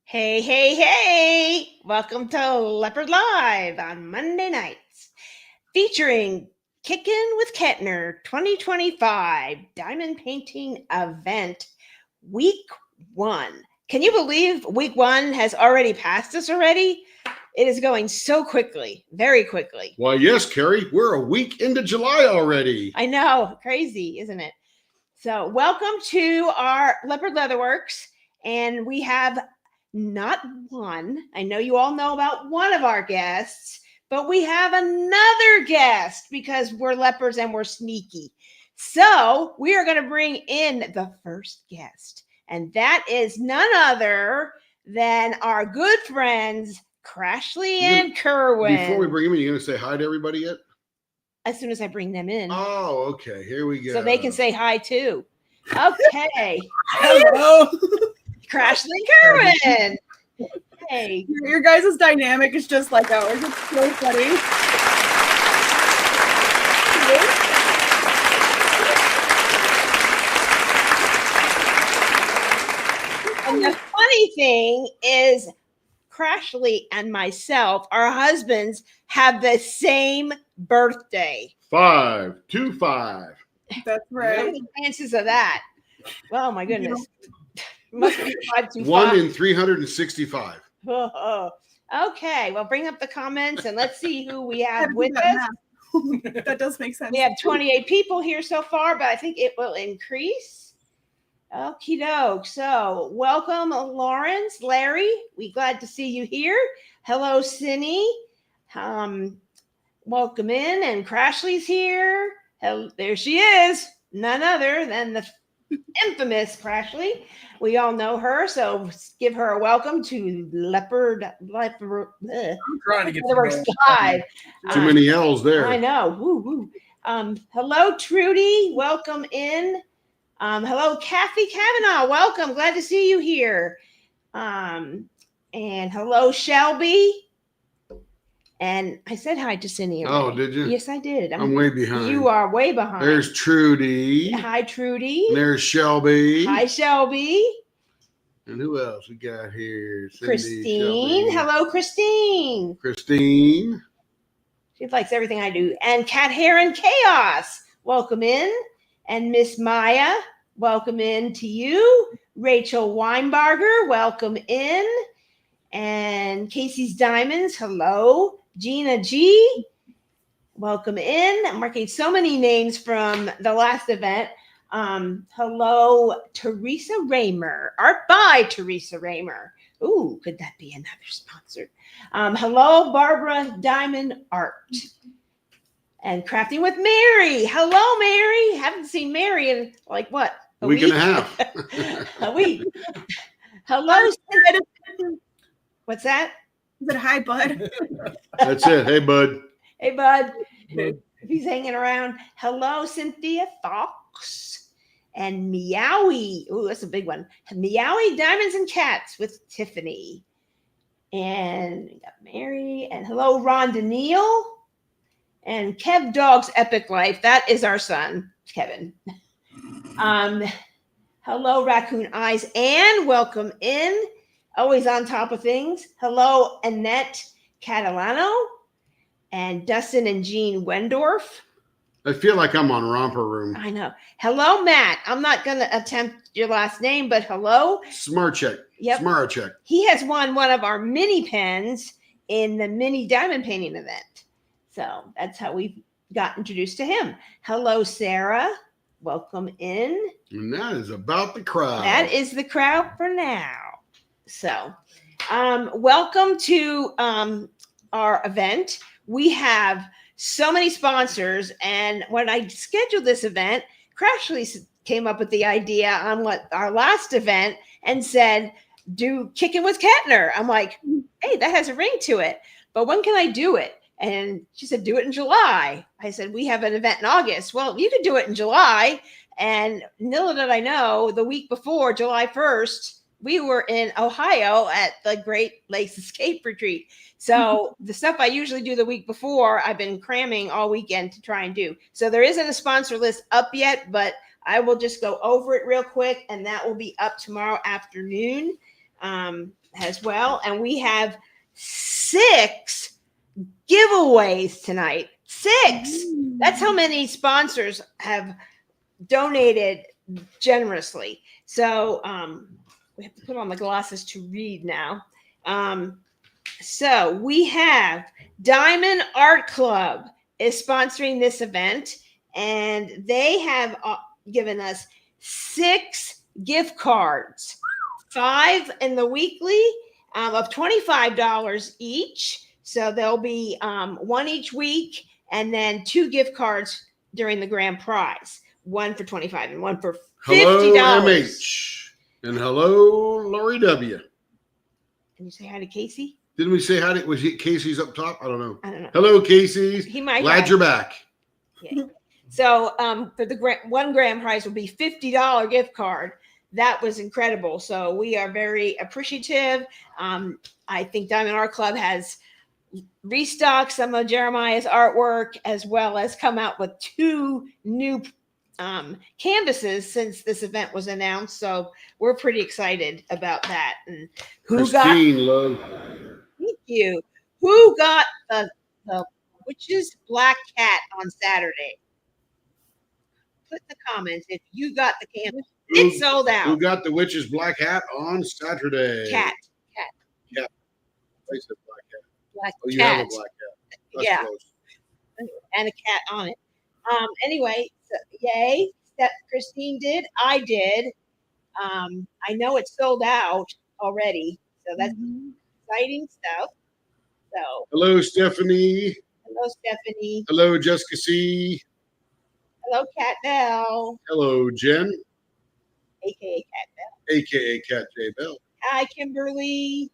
Hey, hey, hey! Welcome to Leopard Live on Monday nights, featuring Kickin with Ketner 2025 Diamond Painting Event Week 1. Can you believe Week 1 has already passed us already? It is going so quickly, very quickly. Why, yes, Carrie, we're a week into July already. I know, crazy, isn't it? So welcome to our Leopard Leatherworks, and we have not one. I know you all know about one of our guests, but we have another guest because we're leopards and we're sneaky. So we are going to bring in the first guest, and that is none other than our good friends, Crashly and Kerwin. Before we bring him in, you going to say hi to everybody yet? As soon as I bring them in. Oh, okay. Here we go. So they can say hi too. Okay. Hello. Crashly Kerwin. Hey. Your guys' dynamic is just like ours. It's so funny. And the funny thing is, Crashly and myself, our husbands, have the same birthday. 525. That's right. What are the chances of that? Oh my goodness. Must be 525. 1 in 365. Oh. Okay, well, bring up the comments and let's see who we have with us. That does make sense. We have 28 people here so far, but I think it will increase. Okie doke. So welcome, Lawrence, Larry. We glad to see you here. Hello, Cindy. Welcome in, and Crashly's here. There she is. None other than the infamous Crashly. We all know her, so give her a welcome to Leopard. I'm trying to get Leatherworks Live. Too many L's there. I know. Woo, woo. Hello, Trudy. Welcome in. Hello, Kathy Kavanaugh. Welcome. Glad to see you here. And hello, Shelby. And I said hi to Cindy. Oh, did you? Yes, I did. I'm way behind. You are way behind. There's Trudy. Hi, Trudy. There's Shelby. Hi, Shelby. And who else we got here? Cindy, Christine. Shelby. Hello, Christine. Christine. She likes everything I do. And Cat Hair and Chaos. Welcome in. And Miss Maya, welcome in to you. Rachel Weinbarger, welcome in. And Casey's Diamonds, hello. Gina G, welcome in. I'm marking so many names from the last event. Hello, Teresa Raymer. Art by Teresa Raymer. Ooh, could that be another sponsor? Hello, Barbara Diamond Art. And Crafting with Mary. Hello, Mary. Haven't seen Mary in like what? A week and a half. A week. Hello. What's that? Is it hi, bud? That's it. Hey, bud. Hey, bud. If he's hanging around. Hello, Cynthia Fox. And Meowie. Oh, that's a big one. Meowie Diamonds and Cats with Tiffany. And we got Mary. And hello, Rhonda Neal. And Kev Dog's Epic Life. That is our son, Kevin. Hello, Raccoon Eyes. And welcome in. Always on top of things. Hello, Annette Catalano. And Dustin and Jean Wendorf. I feel like I'm on Romper Room. I know. Hello, Matt. I'm not going to attempt your last name, but hello. Smart check. Yep. Smart check. He has won one of our mini pens in the mini diamond painting event. So that's how we got introduced to him. Hello, Sarah. Welcome in. And that is about the crowd. That is the crowd for now. So welcome to our event. We have so many sponsors. And when I scheduled this event, Crashly came up with the idea on what our last event and said, do Kickin with Ketner. I'm like, hey, that has a ring to it. But when can I do it? And she said, do it in July. I said, we have an event in August. Well, you could do it in July. And little did I know, the week before, July 1st, we were in Ohio at the Great Lakes Escape Retreat. So the stuff I usually do the week before, I've been cramming all weekend to try and do. So there isn't a sponsor list up yet, but I will just go over it real quick, and that will be up tomorrow afternoon. as well. And we have 6 giveaways tonight. 6. That's how many sponsors have donated generously. So we have to put on the glasses to read now. So we have Diamond Art Club is sponsoring this event, and they have given us 6 gift cards, 5 in the weekly of $25 each. So there'll be 1 each week, and then 2 gift cards during the grand prize, 1 for $25 and 1 for $50. Hello, MH. And hello, Lori W. Can you say hi to Casey? Didn't we say hi? Was Casey's up top? I don't know. I don't know. Hello, Casey. He might. Glad you're back. Yeah. So for the one grand prize will be $50 gift card. That was incredible. So we are very appreciative. I think Diamond Art Club has restocked some of Jeremiah's artwork, as well as come out with 2 new canvases since this event was announced. So we're pretty excited about that. And Christine, love. Thank you. Who got the Witch's Black Cat on Saturday? Put in the comments if you got the canvas. It sold out. Who got the Witch's Black Hat on Saturday? Cat. I said black cat. Black Oh, you cat. have a black cat. That's Yeah. close. And a cat on it. Anyway, so yay. Christine did. I did. I know it sold out already. So that's exciting stuff. So Hello, Stephanie. hello, Stephanie. Hello, Jessica C. Hello, Cat Bell, Hello, Jen, aka Cat Bell. aka Cat J Bell. Hi, Kimberly.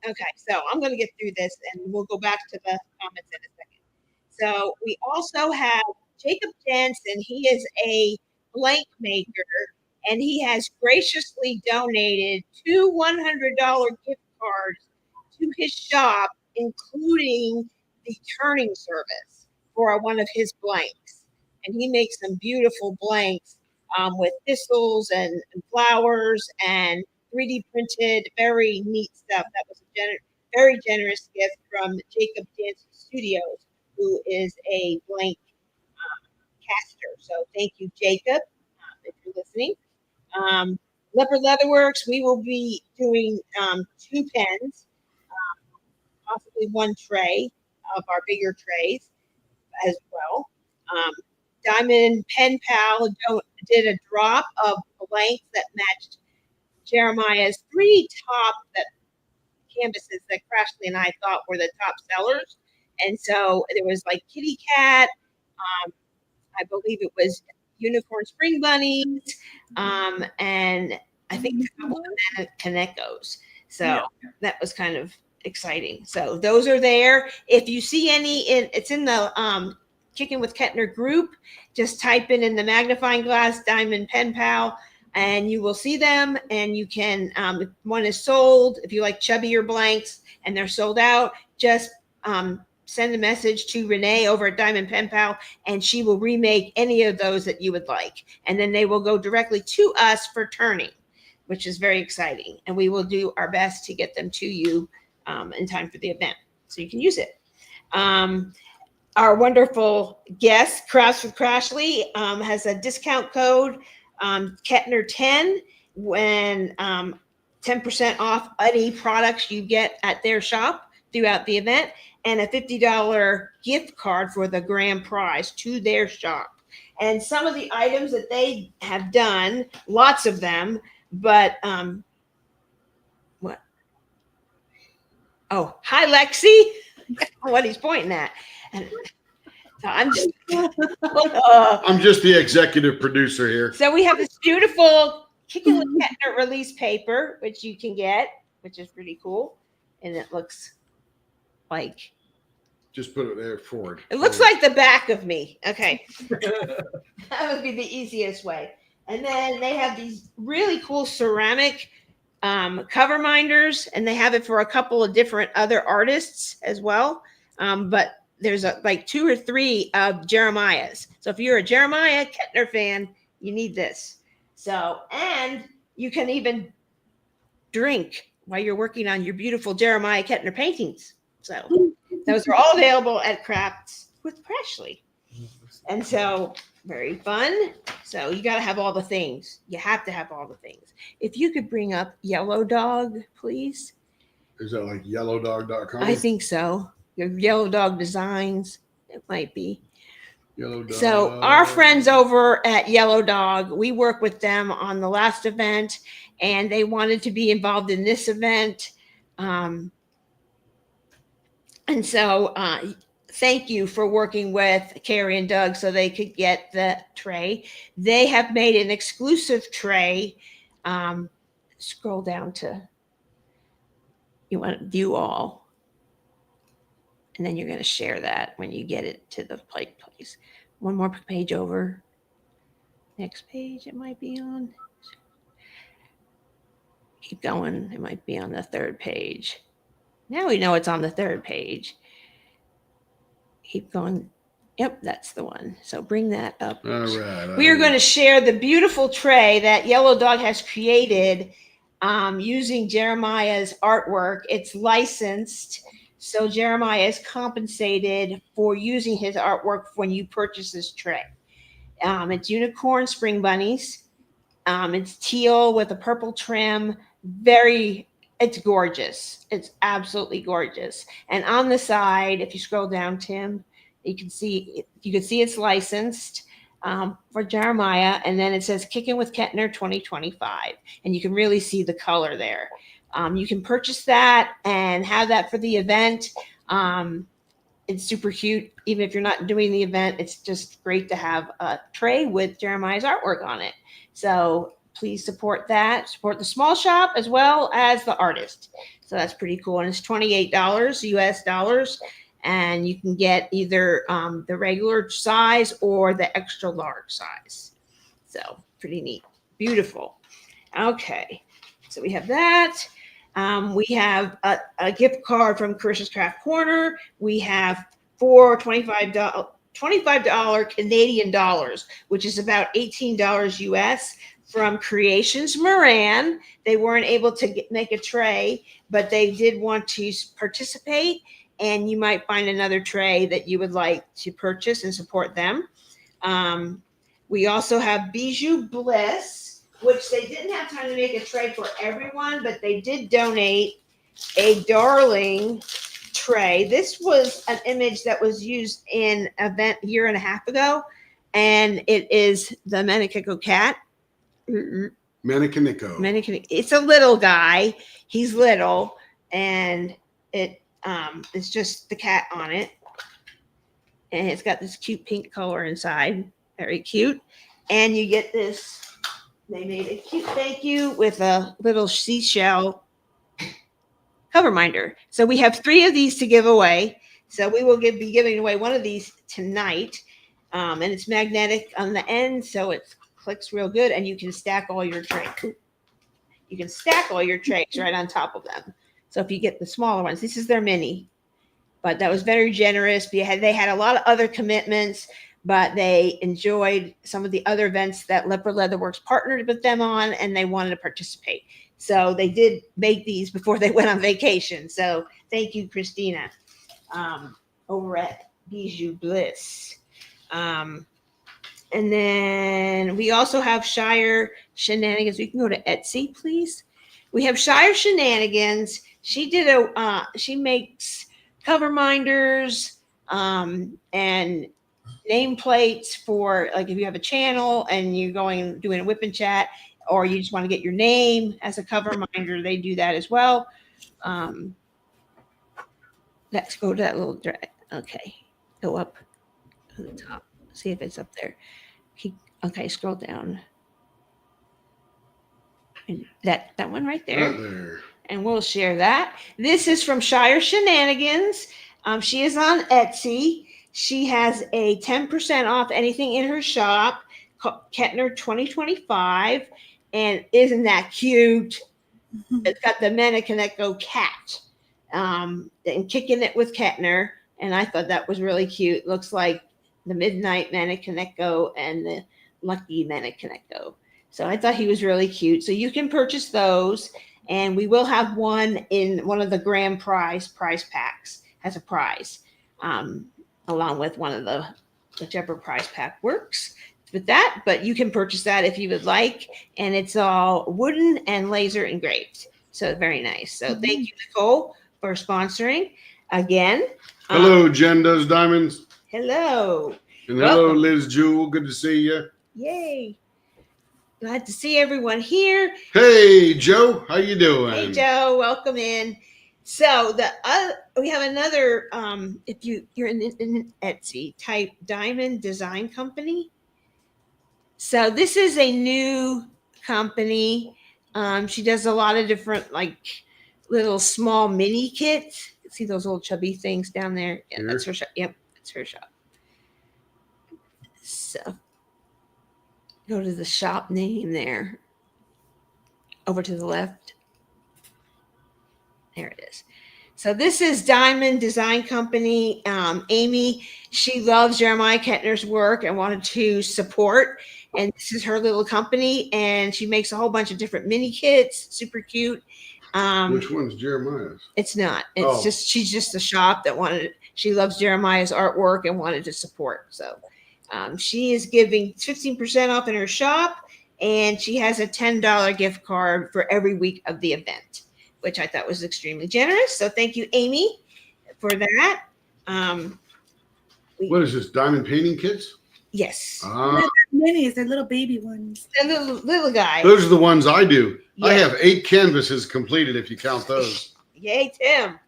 Okay, so I'm going to get through this and we'll go back to the comments in a second. So we also have Jacob Jansen. He is a blank maker, and he has graciously donated 2 $100 gift cards to his shop, including the turning service for one of his blanks. And he makes some beautiful blanks with thistles and flowers and 3D printed, very neat stuff. That was a very generous gift from Jacob Jansen Studios, who is a blank caster. So thank you, Jacob, if you're listening. Leopard Leatherworks, we will be doing 2 pens, possibly 1 tray of our bigger trays as well. Diamond Pen Pal did a drop of blanks that matched Jeremiah's 3 top canvases that Crashly and I thought were the top sellers. And so there was like Kitty Cat, I believe it was Unicorn Spring Bunnies, and I think a couple of Kanekos. So that was kind of exciting. So those are there. If you see any, it's in the Kickin with Ketner group. Just type in the magnifying glass Diamond Pen Pal, and you will see them. And you can, if one is sold, if you like chubbier blanks and they're sold out, just send a message to Renee over at Diamond Pen Pal, and she will remake any of those that you would like. And then they will go directly to us for turning, which is very exciting. And we will do our best to get them to you in time for the event so you can use it. Our wonderful guest, Crash with Crashly, has a discount code, Ketner10, when 10% off any products you get at their shop throughout the event, and a $50 gift card for the grand prize to their shop. And some of the items that they have done, lots of them, but what? Oh, hi, Lexi. What he's pointing at. And so I'm just I'm just the executive producer here. So we have this beautiful Kickin with Ketner release paper, which you can get, which is pretty cool. And it looks like, Just put it there forward. it looks like the back of me. Okay. That would be the easiest way. And then they have these really cool ceramic cover minders, and they have it for a couple of different other artists as well. But there's like 2 or 3 of Jeremiah's. So if you're a Jeremiah Ketner fan, you need this. So, and you can even drink while you're working on your beautiful Jeremiah Ketner paintings. So those are all available at Crafts with Presley. And so very fun. So you got to have all the things. You have to have all the things. If you could bring up Yellow Dog, please. Is that like yellowdog.com? I think so. Your Yellow Dog Designs, it might be. Yellow Dog. So our friends over at Yellow Dog, we work with them on the last event, and they wanted to be involved in this event. And so thank you for working with Carrie and Doug so they could get the tray. They have made an exclusive tray. Scroll down to, you want to view all. And then you're going to share that when you get it to the place. One more page over. Next page it might be on. Keep going. It might be on the third page. Now we know it's on the third page. Keep going. Yep, that's the one. So bring that up. All right. We are going to share the beautiful tray that Yellow Dog has created using Jeremiah's artwork. It's licensed. So Jeremiah is compensated for using his artwork when you purchase this tray. It's unicorn spring bunnies. It's teal with a purple trim. It's gorgeous. It's absolutely gorgeous. And on the side, if you scroll down, Tim, you can see it's licensed for Jeremiah. And then it says Kickin with Ketner 2025. And you can really see the color there. You can purchase that and have that for the event. It's super cute. Even if you're not doing the event, it's just great to have a tray with Jeremiah's artwork on it. So please support that. Support the small shop as well as the artist. So that's pretty cool. And it's $28 US dollars. And you can get either the regular size or the extra large size. So pretty neat. Beautiful. Okay. So we have that. We have a gift card from Carissa's Craft Corner. We have four $25 Canadian dollars, which is about $18 US from Creations Moran. They weren't able to make a tray, but they did want to participate, and you might find another tray that you would like to purchase and support them. We also have Bijou Bliss, which they didn't have time to make a tray for everyone, but they did donate a darling tray. This was an image that was used in an event a year and a half ago, and it is the Menekiko cat. Menekiko. It's a little guy. He's little, and it's just the cat on it, and it's got this cute pink color inside. Very cute. And you get this. They made a cute thank you with a little seashell cover minder. So we have 3 of these to give away. So we will be giving away one of these tonight. And it's magnetic on the end, so it clicks real good, and you can stack all your trays. You can stack all your trays right on top of them. So if you get the smaller ones, this is their mini. But that was very generous. They had a lot of other commitments, but they enjoyed some of the other events that Leopard Leatherworks partnered with them on, and they wanted to participate. So they did make these before they went on vacation. So thank you, Christina, over at Bijou Bliss. And then we also have Shire Shenanigans. We can go to Etsy, please. We have Shire Shenanigans. She makes cover minders and nameplates for, like, if you have a channel and you're doing a whip and chat, or you just want to get your name as a cover minder, they do that as well. Let's go to that little drag. Okay, go up to the top. See if it's up there. Okay, scroll down. And that one right there. Right there. And we'll share that. This is from Shire Shenanigans. She is on Etsy. She has a 10% off anything in her shop, Ketner 2025. And isn't that cute? It's got the Menekiko cat and Kicking It with Ketner. And I thought that was really cute. Looks like the Midnight Menekiko and the Lucky Menekiko. So I thought he was really cute. So you can purchase those. And we will have one in one of the grand prize packs has a prize, along with one of the whichever prize pack works with that. But you can purchase that if you would like, and it's all wooden and laser engraved. So very nice. So thank you, Nicole, for sponsoring again. Hello, Jen Does Diamonds. Hello. And hello, Welcome. Liz Jewell. Good to see you. Yay. Glad to see everyone here. Hey, Joe. How you doing? Hey, Joe. Welcome in. So we have another, if you're in Etsy, type Diamond Design Company. So this is a new company. She does a lot of different like little small mini kits. See those little chubby things down there? Yeah, Here? that's her shop. Yep, that's her shop. So go to the shop name there. Over to the left. There it is. So this is Diamond Design Company. Amy, she loves Jeremiah Ketner's work and wanted to support. And this is her little company, and she makes a whole bunch of different mini kits. Super cute. Which one's Jeremiah's? It's not. It's just she's just a shop that wanted. She loves Jeremiah's artwork and wanted to support. So she is giving 15% off in her shop, and she has a $10 gift card for every week of the event, which I thought was extremely generous. So thank you, Amy, for that. What is this? Diamond painting kits? Yes. Minis, they're little baby ones. The little guy. Those are the ones I do. Yeah. I have 8 canvases completed if you count those. Yay, Tim.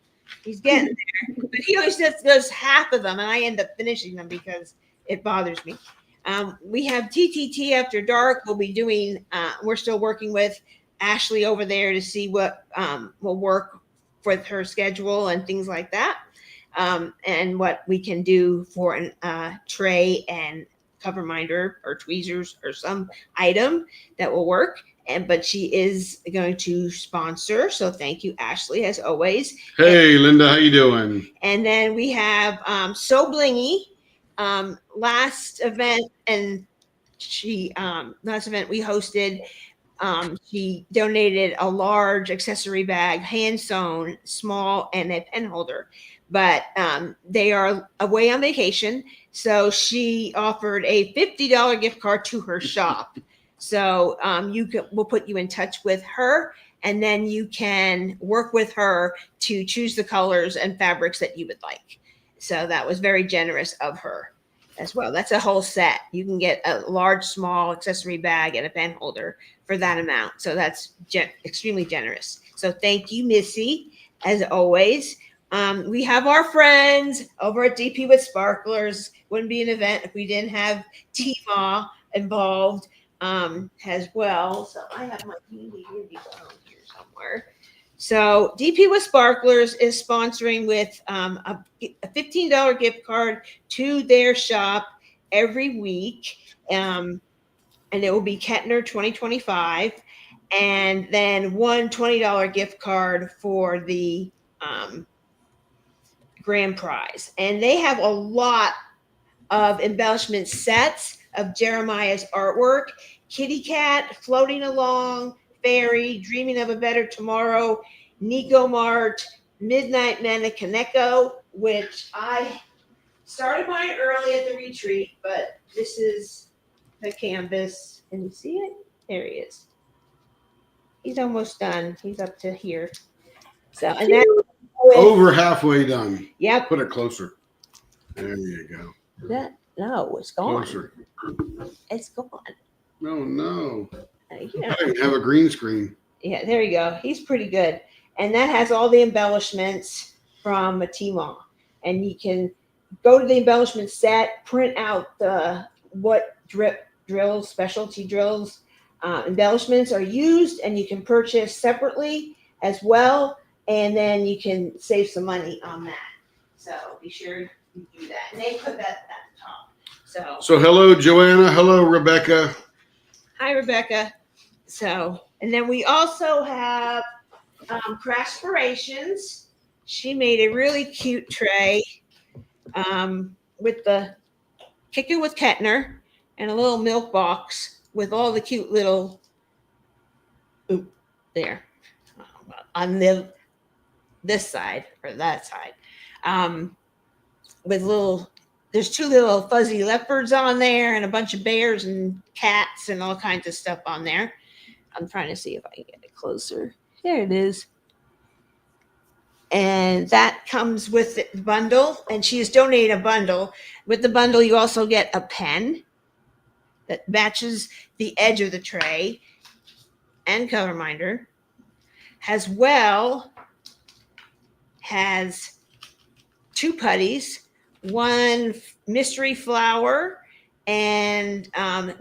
He's getting there. But he always does half of them, and I end up finishing them because it bothers me. We have TTT After Dark. We'll be doing, we're still working with Ashley over there to see what will work with her schedule and things like that. And what we can do for an tray and cover minder or tweezers or some item that will work. But she is going to sponsor. So thank you, Ashley, as always. Hey, Linda, how you doing? And then we have So Blingy. Last event we hosted, she donated a large accessory bag, hand sewn, small, and a pen holder. But they are away on vacation, so she offered a $50 gift card to her shop. So we'll put you in touch with her, and then you can work with her to choose the colors and fabrics that you would like. So that was very generous of her as well. That's a whole set. You can get a large, small accessory bag and a pen holder for that amount. So that's extremely generous. So thank you, Missy, as always. We have our friends over at DP with Sparklers. Wouldn't be an event if we didn't have Tima involved as well. So I have my handy phone here somewhere. So DP with Sparklers is sponsoring with a $15 gift card to their shop every week. And it will be Ketner 2025. And then one $20 gift card for the grand prize. And they have a lot of embellishment sets of Jeremiah's artwork. Kitty Cat, Floating Along, Fairy, Dreaming of a Better Tomorrow, Nico Mart, Midnight Man, Kaneko, which I started mine early at the retreat, but this is the canvas. Can you see it? There he is. He's almost done. He's up to here. So, and that Over halfway done. Yep. Put it closer. There you go. No, it's gone. Closer. It's gone. No. Yeah. I don't even have a green screen. Yeah, there you go. He's pretty good. And that has all the embellishments from Tmall. And you can go to the embellishment set, print out what drills, specialty drills, embellishments are used, and you can purchase separately as well. And then you can save some money on that. So be sure you do that. And they put that at the top. So hello, Joanna. Hello, Rebecca. Hi, Rebecca. So, and then we also have Craspirations. She made a really cute tray with the Kickin with Ketner and a little milk box with all the cute little, there. on this side or that side, with there's 2 little fuzzy leopards on there and a bunch of bears and cats and all kinds of stuff on there. I'm trying to see if I can get it closer. There it is. And that comes with the bundle, and she has donated a bundle. With the bundle, you also get a pen that matches the edge of the tray and cover minder, as well has 2 putties, 1 mystery flower and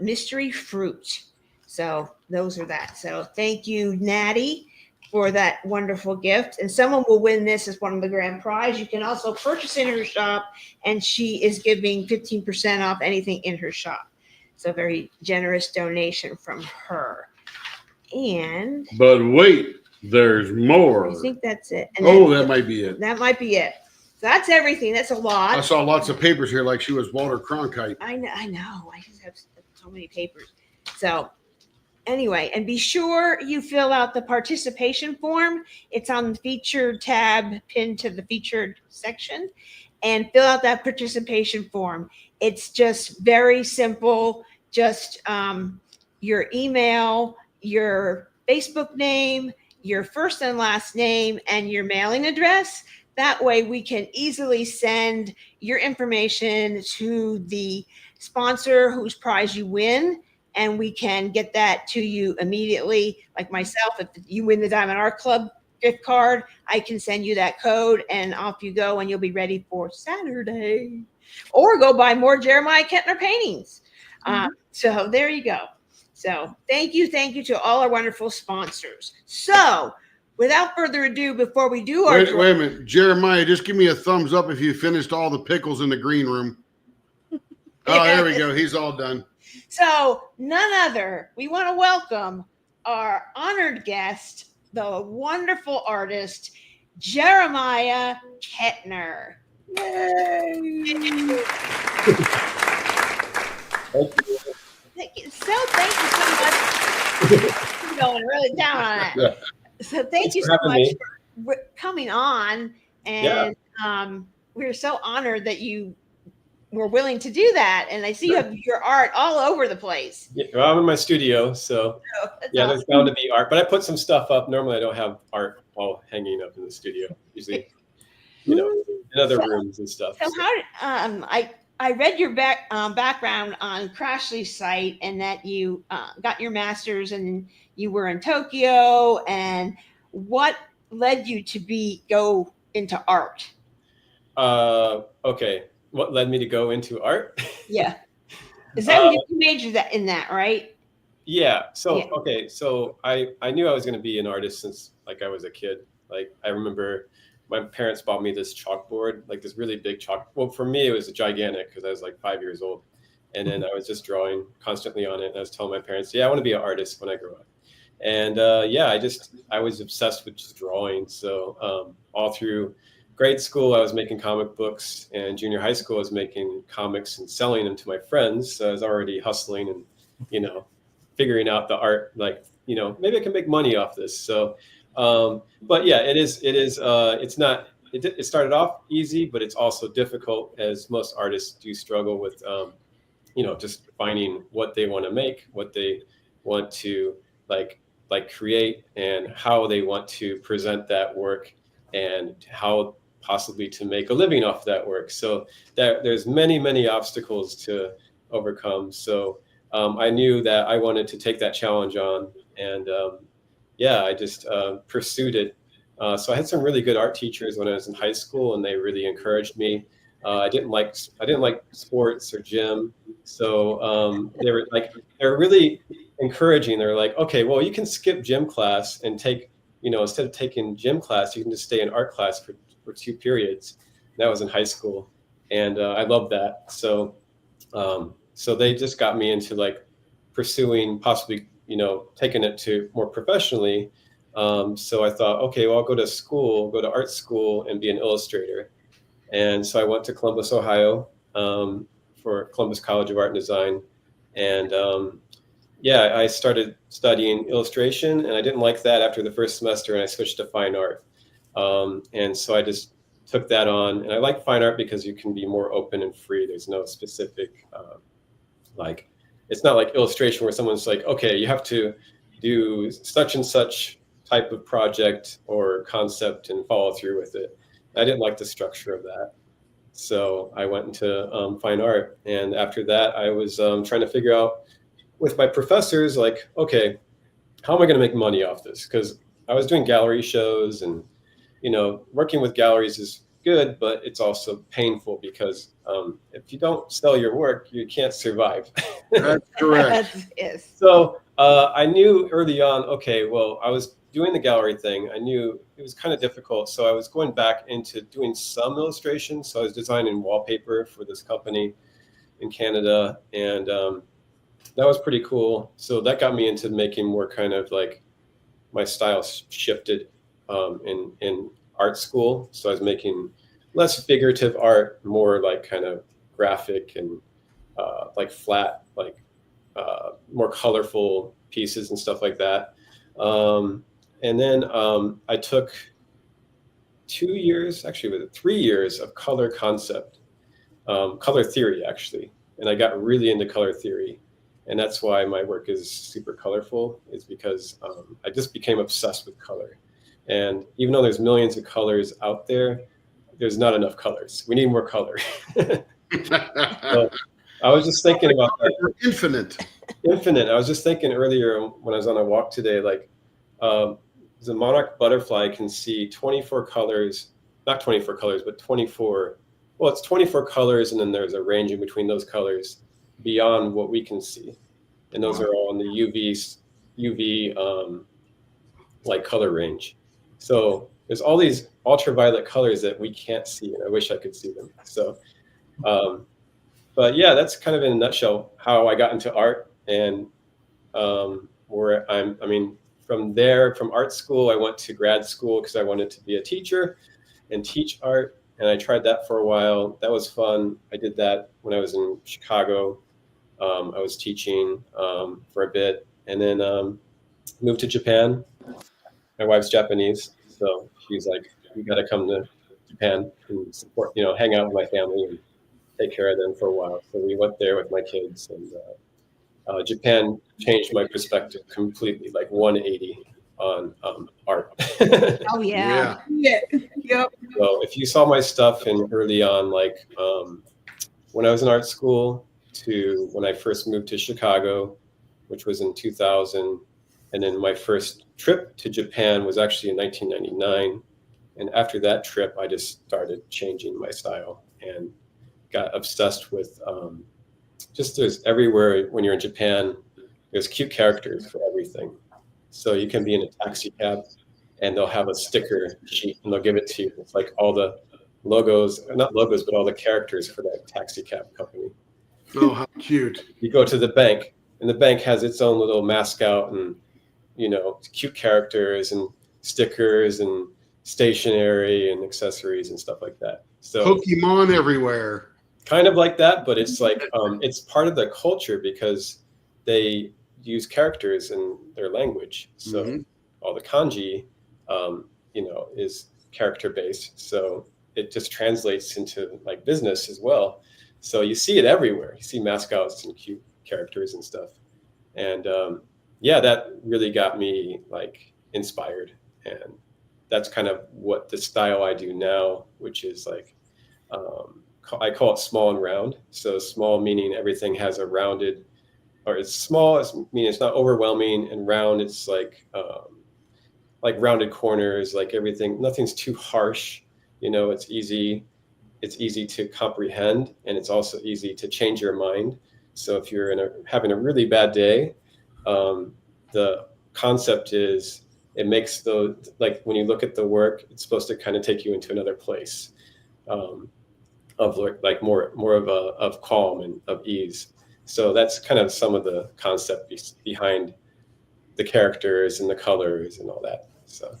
mystery fruit. So those are that. So thank you, Natty, for that wonderful gift. And someone will win this as one of the grand prize. You can also purchase in her shop, and she is giving 15% off anything in her shop. So very generous donation from her. And But wait, there's more. I think that's it. And That might be it. That might be it. So that's everything. That's a lot. I saw lots of papers here like she was Walter Cronkite. I know. I just have so many papers. So anyway, and be sure you fill out the participation form. It's on the featured tab pinned to the featured section, and fill out that participation form. It's just very simple. Just your email, your Facebook name, your first and last name, and your mailing address. That way we can easily send your information to the sponsor whose prize you win, and we can get that to you immediately. Like myself, if you win the Diamond Art Club gift card, I can send you that code, and off you go, and you'll be ready for Saturday. Or go buy more Jeremiah Ketner paintings. So there you go. So thank you to all our wonderful sponsors. So without further ado, before we do our... Wait a minute. Jeremiah, just give me a thumbs up if you finished all the pickles in the green room. Oh, there we go. He's all done. So none other, we want to welcome our honored guest, the wonderful artist, Jeremiah Ketner. Yay! Thank you so much. I'm going really down on it. Yeah. So thanks you so much for coming on. And we're so honored that you were willing to do that. And I see you have your art all over the place. Yeah, well, I'm in my studio, so there's bound to be art. But I put some stuff up. Normally I don't have art all hanging up in the studio. Usually, in other rooms and stuff. So how I read your background on Crashly's site, and that you got your master's and you were in Tokyo. And what led you to go into art? Okay. What led me to go into art? Yeah. Is that what you majored in that, right? Yeah. So, okay. So I knew I was going to be an artist since I was a kid. I remember my parents bought me this chalkboard, this really big chalk. Well, for me, it was gigantic because I was 5 years old. And then I was just drawing constantly on it. And I was telling my parents, I want to be an artist when I grow up. And I was obsessed with just drawing. So all through grade school, I was making comic books, and junior high school, I was making comics and selling them to my friends. So I was already hustling and, figuring out the art, maybe I can make money off this. So, but yeah, it started off easy, but it's also difficult, as most artists do struggle with, just finding what they want to make, what they want to create, and how they want to present that work, and how possibly to make a living off that work. So there's many, many obstacles to overcome. So I knew that I wanted to take that challenge on, and I just pursued it. So I had some really good art teachers when I was in high school, and they really encouraged me. I didn't like sports or gym, so they were really encouraging. They're like, okay, well, you can skip gym class and take, instead of taking gym class, you can just stay in art class for 2 periods. That was in high school, and I loved that. So so they just got me into pursuing, possibly taking it to more professionally. So I thought, okay, well, I'll go to art school and be an illustrator. And so I went to Columbus, Ohio, for Columbus College of Art and Design, and yeah, I started studying illustration, and I didn't like that after the first semester, and I switched to fine art. And so I just took that on, and I like fine art because you can be more open and free. There's no specific, like, it's not like illustration where someone's like, okay, you have to do such and such type of project or concept and follow through with it. I didn't like the structure of that. So I went into fine art. And after that, I was trying to figure out with my professors, like, okay, how am I going to make money off this? Because I was doing gallery shows, and, you know, working with galleries is good, but it's also painful because if you don't sell your work, you can't survive. That's correct. Yes. So I knew early on, okay, well, I was doing the gallery thing. I knew it was kind of difficult. So I was going back into doing some illustration. So I was designing wallpaper for this company in Canada. And that was pretty cool. So that got me into making more kind of like my style shifted in art school. So I was making less figurative art, more like kind of graphic and like flat, like more colorful pieces and stuff like that. And then I took 2 years, actually with 3 years of color concept, color theory actually. And I got really into color theory. And that's why my work is super colorful, is because I just became obsessed with color. And even though there's millions of colors out there, there's not enough colors. We need more color. So I was just thinking about that. Infinite. Infinite. I was just thinking earlier when I was on a walk today, like the monarch butterfly can see 24 colors, not 24 colors, but 24, well, it's 24 colors, and then there's a range in between those colors beyond what we can see. And those are all in the UV like color range. So there's all these ultraviolet colors that we can't see, and I wish I could see them. So, but yeah, that's kind of in a nutshell how I got into art. And where I mean, from there, from art school, I went to grad school because I wanted to be a teacher and teach art. And I tried that for a while. That was fun. I did that when I was in Chicago. I was teaching for a bit, and then moved to Japan. My wife's Japanese, so she's like, "You got to come to Japan and support, you know, hang out with my family and take care of them for a while." So we went there with my kids, and Japan changed my perspective completely, like 180 on art. Oh yeah. Yeah. Yep. So if you saw my stuff in early on, like when I was in art school to when I first moved to Chicago, which was in 2000, and then my first trip to Japan was actually in 1999. And after that trip, I just started changing my style and got obsessed with just there's everywhere when you're in Japan, there's cute characters for everything. So you can be in a taxi cab and they'll have a sticker sheet and they'll give it to you. It's like all the logos, not logos, but all the characters for that taxi cab company. Oh, how cute. You go to the bank and the bank has its own little mascot and, you know, cute characters and stickers and stationery and accessories and stuff like that. So Pokemon everywhere. kind of like that, but it's like it's part of the culture because they use characters in their language. So all the kanji, you know, is character based. So it just translates into like business as well. So you see it everywhere. You see mascots and cute characters and stuff. And yeah, that really got me like inspired. And that's kind of what the style I do now, which is like, I call it small and round. So small meaning everything has a rounded, or it's small, meaning it's not overwhelming, and round, it's like rounded corners, like everything, nothing's too harsh. You know, it's easy to comprehend, and it's also easy to change your mind. So if you're having a really bad day, the concept is it makes like when you look at the work, it's supposed to kind of take you into another place of like more of calm and of ease. So that's kind of some of the concept behind the characters and the colors and all that. So,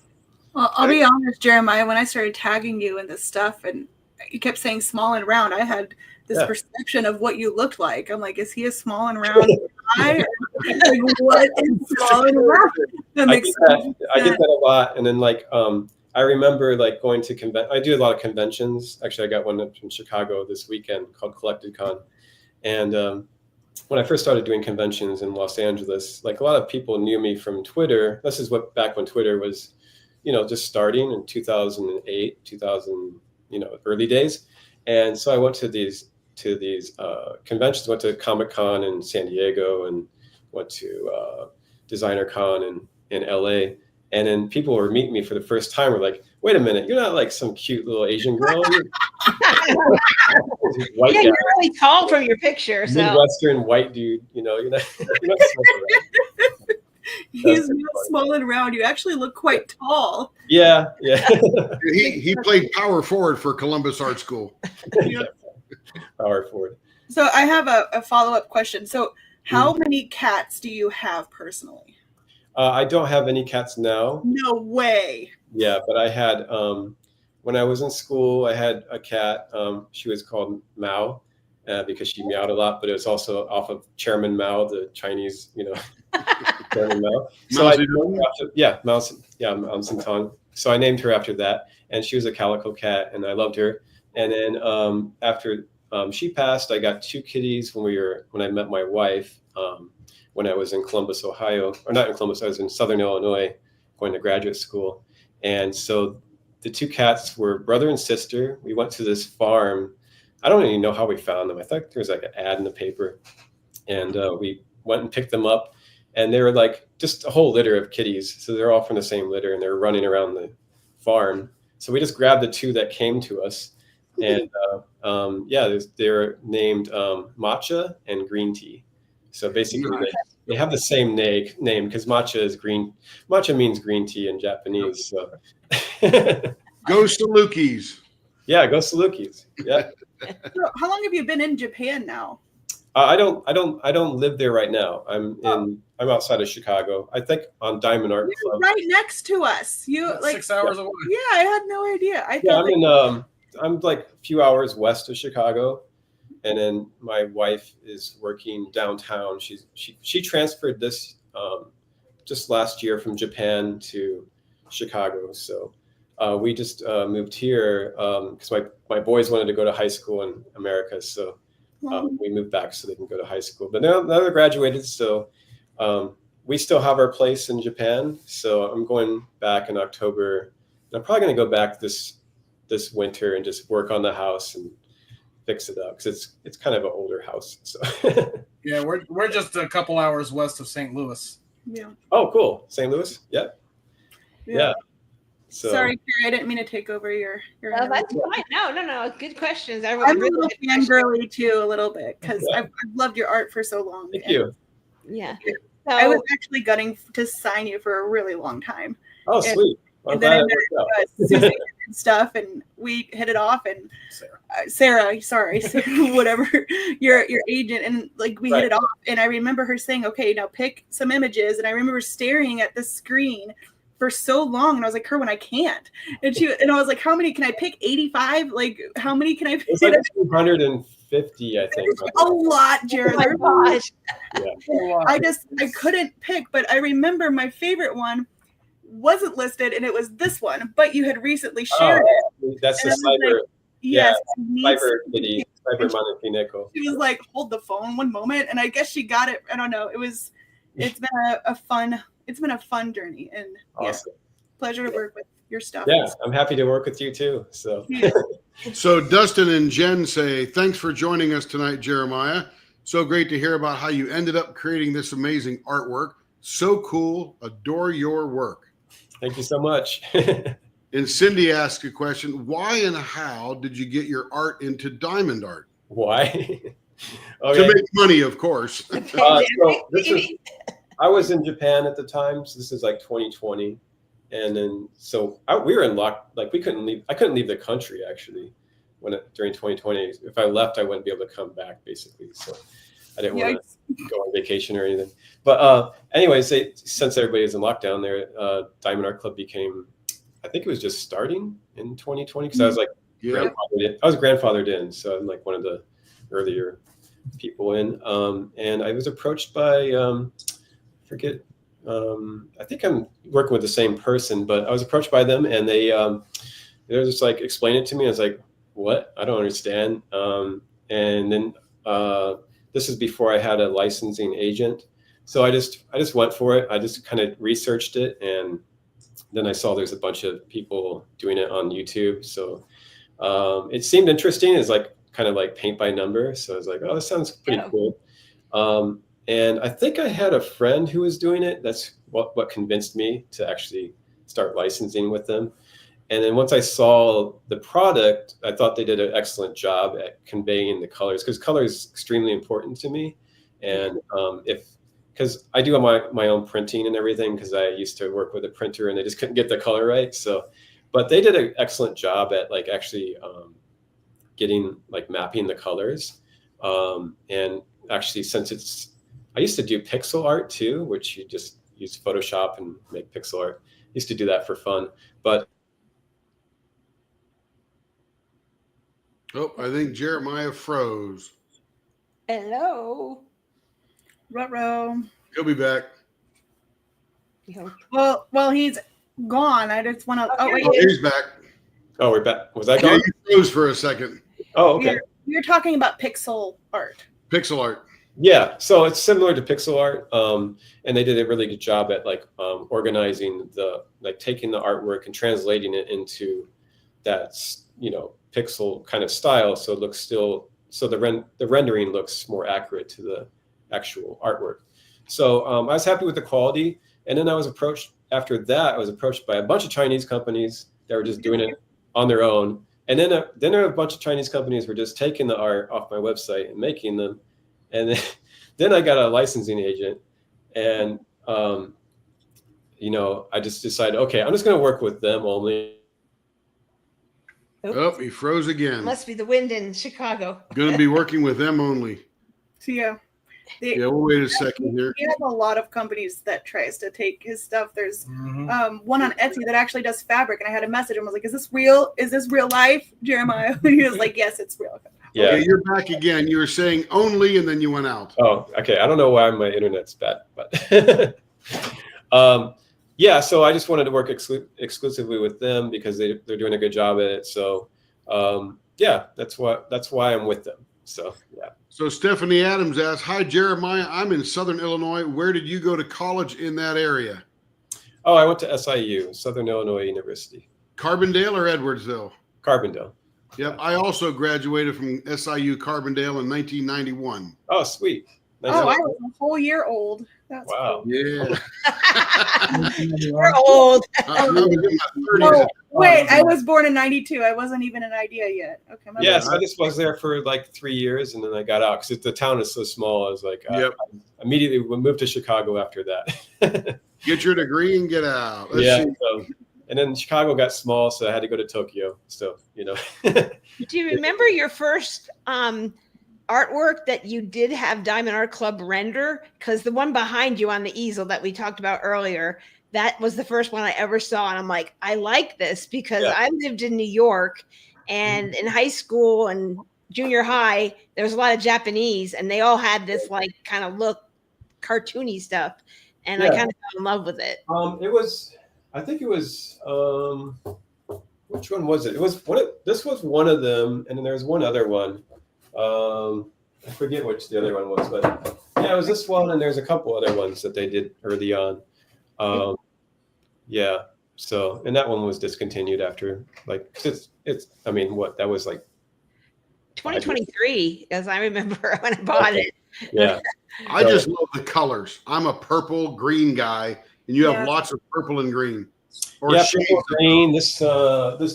Well, I'll be honest, Jeremiah, when I started tagging you in this stuff and you kept saying small and round, I had this Yeah. perception of what you looked like. I'm like, is he a small and round guy? Like, what is small and round? That I makes get that. sense. I get that a lot. And then I remember like going to I do a lot of conventions. Actually, I got one up in Chicago this weekend called CollectedCon. And when I first started doing conventions in Los Angeles, like a lot of people knew me from Twitter. This is back when Twitter was, just starting in 2008, 2000, early days. And so I went to these conventions, went to Comic-Con in San Diego and went to Designer Con in LA. And then people were meeting me for the first time. Were like, "Wait a minute, you're not like some cute little Asian girl. White Yeah, guy, you're really tall from your picture. So Midwestern white dude. You're not." You're not He's not small and round. You actually look quite tall. yeah. He played power forward for Columbus Art School. Power forward. So I have a follow-up question. So how many cats do you have personally? I don't have any cats now. No way. Yeah, but I had when I was in school, I had a cat. She was called Mao because she meowed a lot, but it was also off of Chairman Mao, the Chinese, Chairman Mao. So I named her after, Mao Zedong. So I named her after that, and she was a calico cat, and I loved her. And then after she passed, I got 2 kitties when I met my wife. When I was in Columbus, Ohio, or not in Columbus, I was in Southern Illinois going to graduate school. And so the 2 cats were brother and sister. We went to this farm. I don't even know how we found them. I thought there was like an ad in the paper. And we went and picked them up. And they were like just a whole litter of kitties. So they're all from the same litter and they're running around the farm. So we just grabbed the 2 that came to us. And they're named Matcha and Green Tea. So basically, they have the same name because matcha is green. Matcha means green tea in Japanese. So. Go Salukis. Yeah, go Salukis. Yeah. So how long have you been in Japan now? I don't live there right now. I'm outside of Chicago. I think on Diamond Art You're Club. right next to us. You That's like 6 hours away. Yeah, I had no idea. I Yeah, thought I'm like a few hours west of Chicago. And then my wife is working downtown. She transferred this just last year from Japan to Chicago. So we just moved here because my boys wanted to go to high school in America. So we moved back so they can go to high school. But now they're graduated. So we still have our place in Japan. So I'm going back in October. I'm probably going to go back this winter and just work on the house and fix it up because it's kind of an older house. So Yeah, we're just a couple hours west of St. Louis. yeah. Oh, cool. St. Louis. Yeah. So Sorry, Carrie, I didn't mean to take over your. Oh, that's fine. No. Good questions. I'm a little fangirly too, a little bit, because I've loved your art for so long. Thank you. Yeah. I was So, actually gunning to sign you for a really long time. Oh, sweet. I'm And then I glad it worked out. met Susie and stuff, and we hit it off. And Sarah, sorry, whatever, your agent, and like we hit it off. And I remember her saying, "Okay, now pick some images." And I remember staring at the screen for so long, and I was like, "Kerwin, I can't." And I was like, "How many can I pick? 85? Like, how many can I pick?" It's like 250, I think. A lot, Jared. oh my gosh. I couldn't pick, but I remember my favorite one wasn't listed, and it was this one, but you had recently shared it. That's the And I was cyber. like, yes, Cyber kitty, cyber Monopineco. She was like, "Hold the phone one moment," and I guess she got it. I don't know. It's been a fun journey, and Awesome. pleasure to work with your stuff. Yeah, I'm happy to work with you too. So So Dustin and Jen say, thanks for joining us tonight, Jeremiah. So great to hear about how you ended up creating this amazing artwork. So cool. Adore your work. thank you so much. And Cindy asked a question. Why and how did you get your art into diamond art? Why? To make money, of course. I was in Japan at the time, so this is like 2020, and then we were in we couldn't leave. I couldn't leave the country actually during 2020. If I left, I wouldn't be able to come back basically. So I didn't want to go on vacation or anything. But anyways, since everybody is in lockdown, Diamond Art Club became. I think it was just starting in 2020 because I was like grandfathered in. I was grandfathered in, so I'm like one of the earlier people in. And I was approached by, I think I'm working with the same person, but I was approached by them, and they were just like, explain it to me. I was like, what? I don't understand. And then this is before I had a licensing agent. So I just went for it. I just kind of researched it, and then I saw there's a bunch of people doing it on YouTube. So it seemed interesting. It's like kind of like paint by number. So I was like, oh, this sounds pretty cool. And I think I had a friend who was doing it. That's what convinced me to actually start licensing with them. And then once I saw the product, I thought they did an excellent job at conveying the colors, because color is extremely important to me. And because I do my own printing and everything, because I used to work with a printer and they just couldn't get the color right. So, but they did an excellent job at like actually getting like mapping the colors. And actually, since I used to do pixel art too, which you just use Photoshop and make pixel art. I used to do that for fun, but Oh, I think Jeremiah froze. Hello. Ruh-roh. He'll be back. Well, he's gone. I just want to. Oh, wait. Oh, he's back. oh, we're back. Was that Yeah, gone? you froze for a second. Oh, okay. You're talking about pixel art. Pixel art. Yeah, so it's similar to pixel art, and they did a really good job at like organizing taking the artwork and translating it into that pixel kind of style, so it looks the rendering looks more accurate to the actual artwork. So I was happy with the quality, and then I was approached by a bunch of Chinese companies that were just doing it on their own, and then there were a bunch of Chinese companies were just taking the art off my website and making them. And then I got a licensing agent, and I just decided, okay, I'm just going to work with them only. Oh, he froze again. Must be the wind in Chicago. Going to be working with them only. So yeah. Yeah, we'll wait a second here. He has a lot of companies that tries to take his stuff. There's one on Etsy that actually does fabric, and I had a message and was like, "Is this real? Is this real life, Jeremiah?" And he was like, "Yes, it's real." Yeah. Okay, you're back again. You were saying only, and then you went out. Oh, okay. I don't know why my internet's bad, but yeah. So I just wanted to work exclusively with them because they're doing a good job at it. So yeah, that's why I'm with them. So yeah. So Stephanie Adams asks, "Hi Jeremiah, I'm in Southern Illinois. Where did you go to college in that area?" Oh, I went to SIU, Southern Illinois University. Carbondale or Edwardsville? Carbondale. Yep, I also graduated from SIU Carbondale in 1991. Oh, sweet. Nice. Oh, I was a whole year old. That's Wow. cool. Yeah. You're old. I was in my 30s. Oh, wait, I was born in 92. I wasn't even an idea yet. Okay. Yes, I just was there for like 3 years, and then I got out because the town is so small. I was like, Yep. I immediately moved to Chicago after that. Get your degree and get out. Let's Yeah. see. So, and then Chicago got small, so I had to go to Tokyo. So, Do you remember your first artwork that you did have Diamond Art Club render? Because the one behind you on the easel that we talked about earlier, that was the first one I ever saw. And I'm like, I like this because I lived in New York, and in high school and junior high, there was a lot of Japanese, and they all had this like kind of look cartoony stuff. And I kind of fell in love with it. I think it was, which one was it? It was this was one of them. And then there was one other one. I forget which the other one was, but yeah, it was this one. And there's a couple other ones that they did early on. Yeah. So, and that one was discontinued after that was like 2023, as I remember when I bought it. Yeah. I just love the colors. I'm a purple green guy, and you have lots of purple and green. Or Yeah, shades purple, of green. This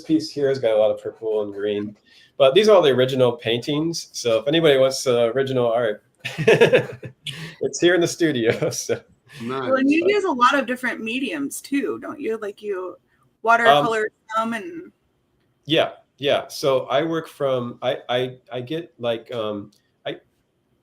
piece here has got a lot of purple and green, but these are all the original paintings. So if anybody wants original art, it's here in the studio. So nice. Well, and you use a lot of different mediums too, don't you? Like you watercolor some and yeah. So I work from I get like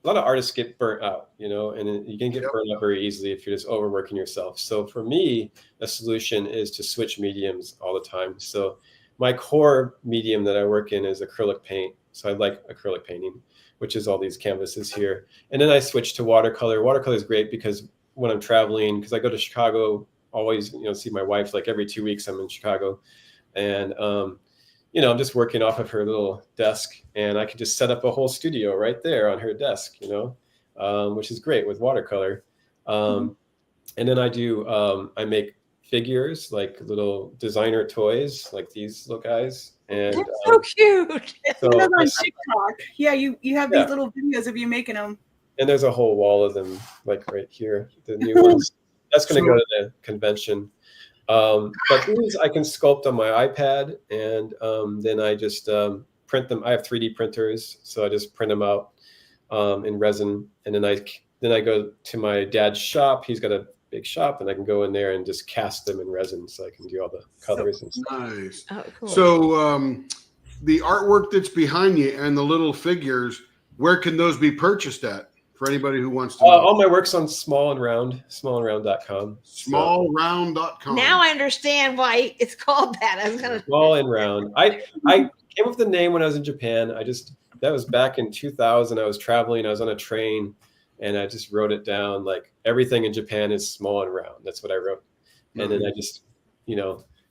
a lot of artists get burnt out, and you can get burnt out very easily if you're just overworking yourself. So for me, a solution is to switch mediums all the time. So my core medium that I work in is acrylic paint. So I like acrylic painting. which is all these canvases here. And then I switched to watercolor. Watercolor is great because when I'm traveling, because I go to Chicago, always, see my wife like every 2 weeks. I'm in Chicago, and I'm just working off of her little desk, and I could just set up a whole studio right there on her desk, which is great with watercolor. And then I make figures, like little designer toys, like these little guys. And That's so cute. So on TikTok. Yeah, you have these little videos of you making them. And there's a whole wall of them, like right here, the new ones. That's going to go to the convention. But these I can sculpt on my iPad, and then I just print them. I have 3D printers, so I just print them out in resin, and then I go to my dad's shop. He's got a big shop, and I can go in there and just cast them in resin, so I can do all the colors and stuff. Nice. Oh, cool. So the artwork that's behind you and the little figures, where can those be purchased at for anybody who wants to know? All my work's on smallandround.com. Smallround.com. Now I understand why it's called that. I was gonna Small and Round. I came up with the name when I was in Japan. That was back in 2000. I was traveling. I was on a train, and I just wrote it down. Like, everything in Japan is small and round. That's what I wrote. And then I just,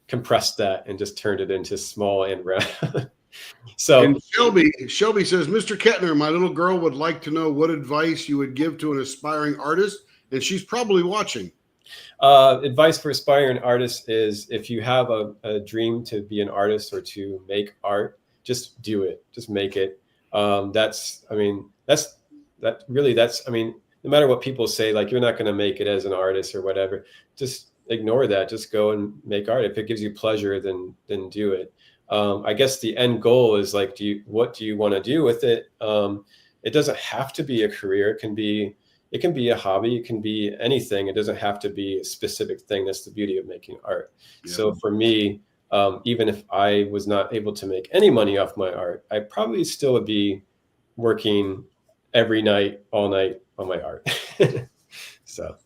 compressed that and just turned it into small and round. So, and Shelby says, Mr. Ketner, my little girl would like to know what advice you would give to an aspiring artist, and she's probably watching. Advice for aspiring artists is, if you have a dream to be an artist or to make art, just do it. Just make it. No matter what people say, like, you're not going to make it as an artist or whatever, just ignore that. Just go and make art. If it gives you pleasure, then do it. I guess the end goal is, like, what do you want to do with it? It doesn't have to be a career. It can be a hobby. It can be anything. It doesn't have to be a specific thing. That's the beauty of making art. Yeah. So for me, even if I was not able to make any money off my art, I probably still would be working every night, all night on my art. So.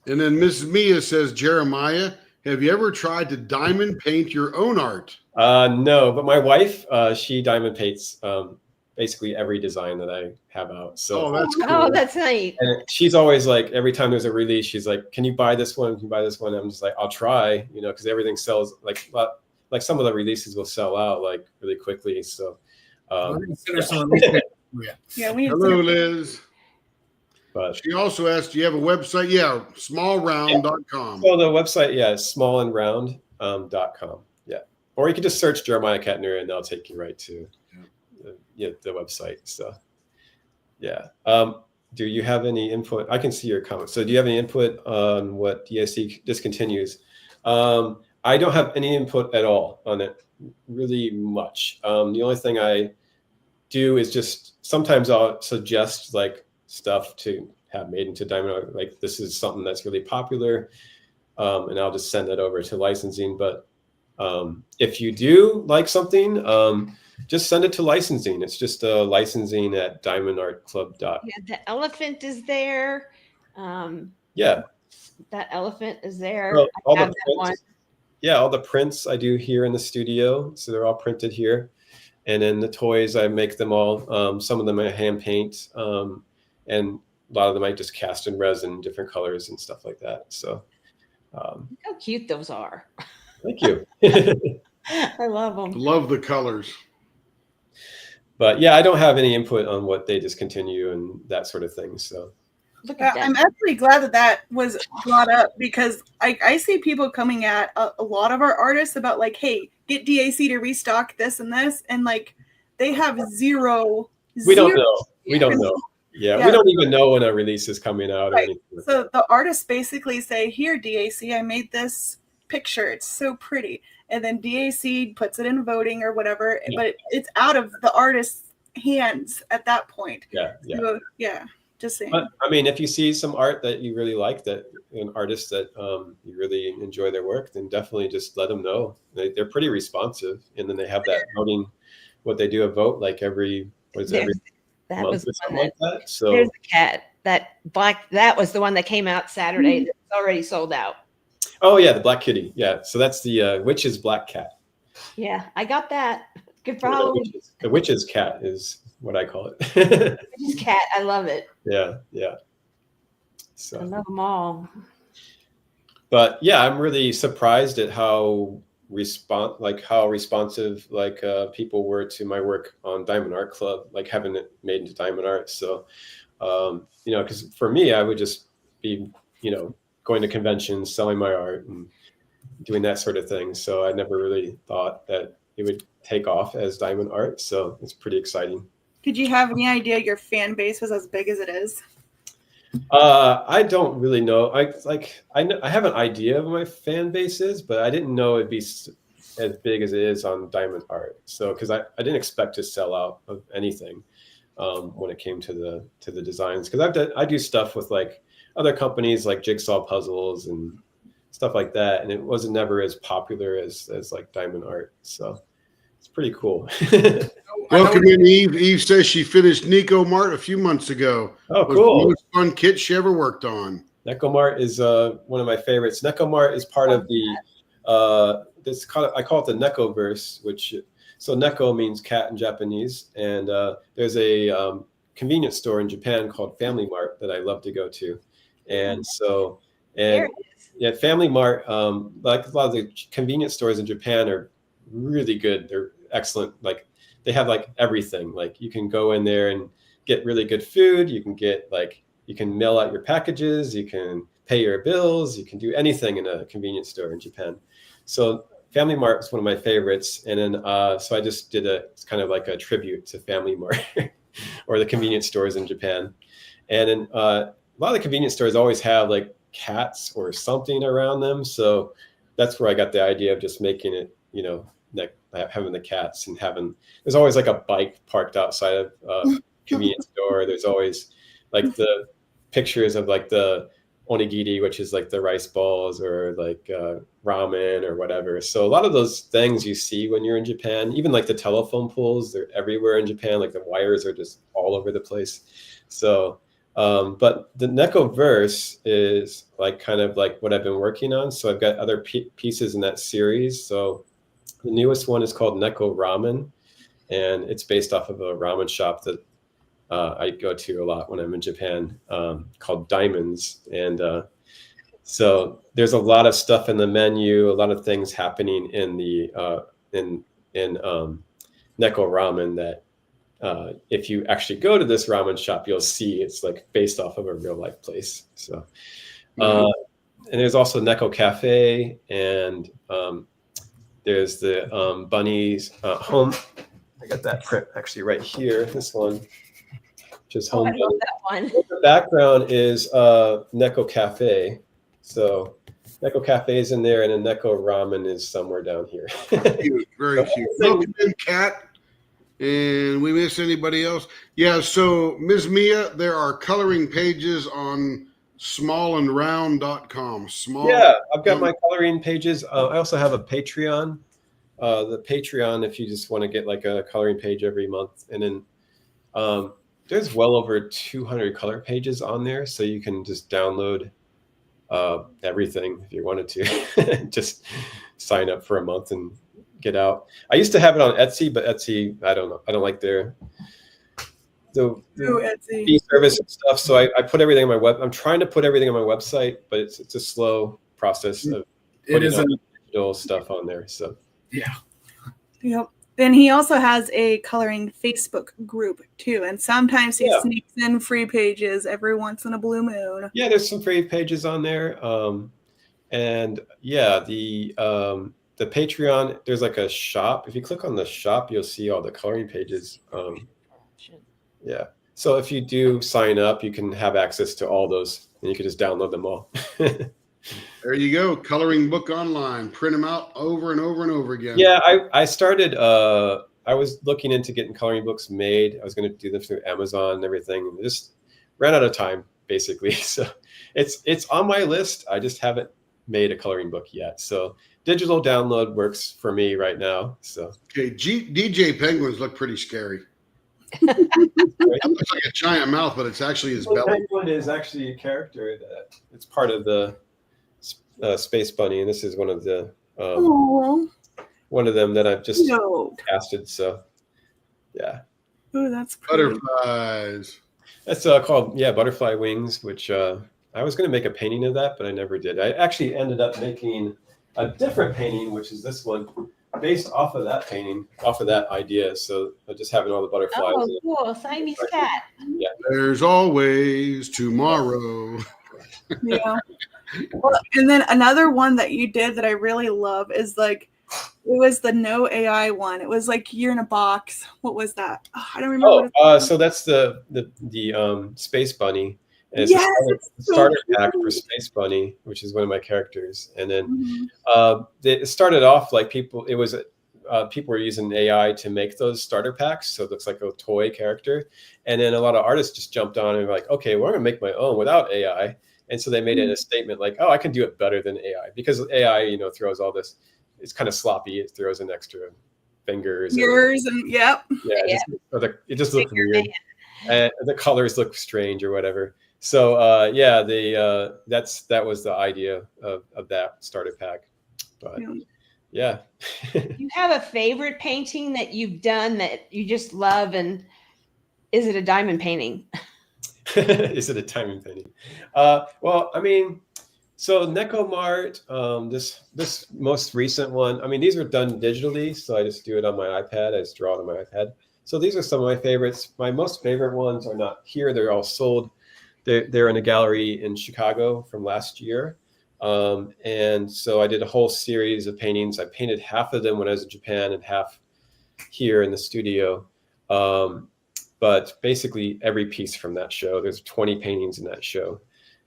And then Mrs. Mia says, Jeremiah, have you ever tried to diamond paint your own art? No, but my wife, she diamond paints basically every design that I have out. So that's cool. Oh, that's nice. And she's always like, every time there's a release, she's like, can you buy this one? Can you buy this one? I'm just like, I'll try, because everything sells like some of the releases will sell out like really quickly. So yeah, we hello, Liz. But she also asked, do you have a website? Yeah, smallround.com. So the website, is smallandround.com. Yeah. Or you can just search Jeremiah Ketner, and they'll take you right to the website. So, yeah. Do you have any input? I can see your comments. So do you have any input on what DAC discontinues? I don't have any input at all on it, really much. The only thing I do is just sometimes I'll suggest like stuff to have made into diamond art. Like, this is something that's really popular, and I'll just send that over to licensing. But if you do like something, just send it to licensing. It's just licensing at diamondartclub.com. Yeah, the elephant is there. Yeah, that elephant is there. Well, all the prints I do here in the studio, so they're all printed here. And then the toys, I make them all. Some of them I hand paint, and a lot of them I just cast in resin, different colors and stuff like that. So, look how cute those are. Thank you. I love them. Love the colors. But yeah, I don't have any input on what they discontinue and that sort of thing. So. Look at that. I'm actually glad that was brought up, because I see people coming at a lot of our artists about like, hey, get DAC to restock this and this, and like they have zero. We don't know. We don't know. Yeah, we don't even know when a release is coming out. Right. Or anything. So the artists basically say, here, DAC, I made this picture. It's so pretty. And then DAC puts it in voting or whatever, but it's out of the artist's hands at that point. Yeah. So, yeah. Just saying. But, I mean, if you see some art that you really like, that an artist that you really enjoy their work, then definitely just let them know. They're pretty responsive, and then they have that voting. What they do a vote like every month or something like that. So there's the cat, that black. That was the one that came out Saturday. That's already sold out. Oh yeah, the black kitty. Yeah, so that's the witch's black cat. Yeah, I got that. Good for Halloween. The witch's cat is what I call it. Just cat. I love it. Yeah. I So, love them all. but yeah, I'm really surprised at how responsive people were to my work on Diamond Art Club, like having it made into diamond art. So, because for me, I would just be, going to conventions, selling my art, and doing that sort of thing. So I never really thought that it would take off as diamond art. So it's pretty exciting. Did you have any idea your fan base was as big as it is? I don't really know. I have an idea of my fan base is, but I didn't know it'd be as big as it is on diamond art. So because I didn't expect to sell out of anything when it came to the designs, because I do stuff with like other companies like Jigsaw Puzzles and stuff like that, and it wasn't never as popular as like diamond art. So it's pretty cool. Welcome in, Eve. Eve says she finished Nico Mart a few months ago. Oh, Was cool. the most fun kit she ever worked on. Necomart is one of my favorites. Necomart is part of the I call it the Necoverse, so Neko means cat in Japanese, and there's a convenience store in Japan called Family Mart that I love to go to, and yeah, Family Mart, like a lot of the convenience stores in Japan are really good. They're excellent. Like they have like everything. Like you can go in there and get really good food. You can mail out your packages. You can pay your bills. You can do anything in a convenience store in Japan. So Family Mart is one of my favorites. And then, so I just did it's kind of like a tribute to Family Mart or the convenience stores in Japan. And then a lot of the convenience stores always have like cats or something around them. So that's where I got the idea of just making it, having the cats and there's always like a bike parked outside of a convenience store. There's always like the pictures of like the onigiri, which is like the rice balls, or like ramen or whatever. So a lot of those things you see when you're in Japan, even like the telephone poles, they're everywhere in Japan. Like the wires are just all over the place. So, but the Necoverse is like kind of like what I've been working on. So I've got other pieces in that series. So the newest one is called Neko Ramen, and it's based off of a ramen shop that I go to a lot when I'm in Japan, called Diamonds. And so there's a lot of stuff in the menu, a lot of things happening in the in Neko Ramen that if you actually go to this ramen shop, you'll see it's like based off of a real life place. So and there's also Neko Cafe, and there's the Bunny's home. I got that print actually right here. This one. Just home. I love that one. The background is Neko Cafe. So Neko Cafe is in there, and then Neko Ramen is somewhere down here. Cute, very cute. Welcome in, Kat. And we miss anybody else? Yeah, so Ms. Mia, there are coloring pages on smallandround.com. Yeah, I've got my coloring pages. I also have a Patreon. The Patreon, if you just want to get like a coloring page every month. And then there's well over 200 color pages on there. So you can just download everything if you wanted to. Just sign up for a month and get out. I used to have it on Etsy, but Etsy, I don't know. I don't like the fee service and stuff. So I put everything on my web. I'm trying to put everything on my website, but it's a slow process of putting digital stuff on there. So yeah. Yep. Then he also has a coloring Facebook group too, and sometimes he sneaks in free pages every once in a blue moon. Yeah, there's some free pages on there, and yeah, the Patreon. There's like a shop. If you click on the shop, you'll see all the coloring pages. Yeah. So if you do sign up, you can have access to all those, and you can just download them all. There you go. Coloring book online. Print them out over and over and over again. Yeah, I started. I was looking into getting coloring books made. I was going to do them through Amazon and everything. And just ran out of time, basically. So it's on my list. I just haven't made a coloring book yet. So digital download works for me right now. So okay, DJ penguins look pretty scary. It looks like a giant mouth, but it's actually his belly. Penguin is actually a character that it's part of the Space Bunny, and this is one of the one of them that I've just casted. So yeah. Ooh, that's pretty. Butterflies. That's called butterfly wings, which I was going to make a painting of that, but I never did. I actually ended up making a different painting, which is this one, based off of that painting, off of that idea. So just having all the butterflies. Oh, cool. Siamese cat. Yeah. There's always tomorrow. Yeah. Well, and then another one that you did that I really love is like, it was the no AI one. It was like you're in a box. What was that? Oh, I don't remember. What it's So that's the Space Bunny. And it's Yes, a it's so starter pack cute. for Space Bunny, which is one of my characters. And then Mhm. it started off like people were using AI to make those starter packs. So it looks like a toy character. And then a lot of artists just jumped on and were like, okay, well, I'm going to make my own without AI. And so they made it a statement like, oh, I can do it better than AI, because AI, throws all this. It's kind of sloppy. It throws in extra fingers. Yours and yep. It just looks weird. And the colors look strange or whatever. So that was the idea of that starter pack. But yeah. Do you have a favorite painting that you've done that you just love, and is it a diamond painting? Is it a diamond painting? Well, I mean, so Necomart, this most recent one, I mean, these are done digitally, so I just do it on my iPad. I just draw it on my iPad. So these are some of my favorites. My most favorite ones are not here. They're all sold. They're in a gallery in Chicago from last year. And so I did a whole series of paintings. I painted half of them when I was in Japan and half here in the studio. But basically every piece from that show, there's 20 paintings in that show.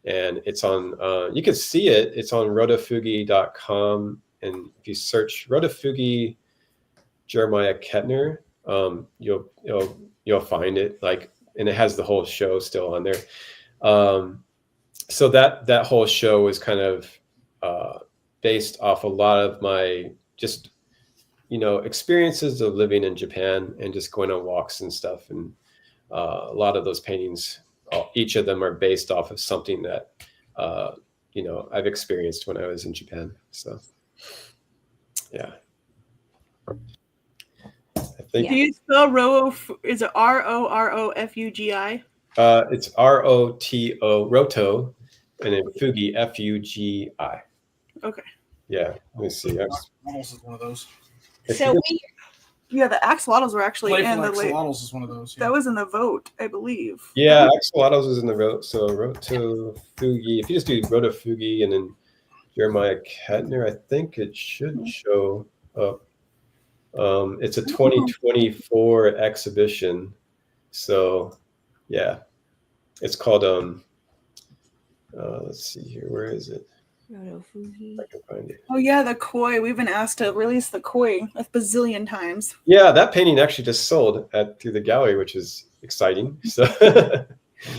And it's on, you can see it. It's on rotofugi.com. And if you search Rotofugi Jeremiah Ketner, you'll find it, and it has the whole show still on there. So that whole show was kind of based off a lot of my just, experiences of living in Japan and just going on walks and stuff. And a lot of those paintings, each of them are based off of something that, I've experienced when I was in Japan. So, yeah. I think Do you spell Ro? Is it ROROFUGI? It's Roto, and then Fugi, FUGI. Okay. Yeah, let me see. Almost is one of those. So Yeah, the axolotls were actually in Playful the late. axolotls is one of those. That was in the vote, I believe. Yeah, axolotls is in the vote. So Roto Fugi. If you just do Roto Fugi and then Jeremiah Ketner, I think it should show up. It's a 2024 exhibition. So yeah, it's called let's see here, where is it? I can find it. Oh yeah, the koi. We've been asked to release the koi a bazillion times. Yeah, that painting actually just sold through the gallery, which is exciting. So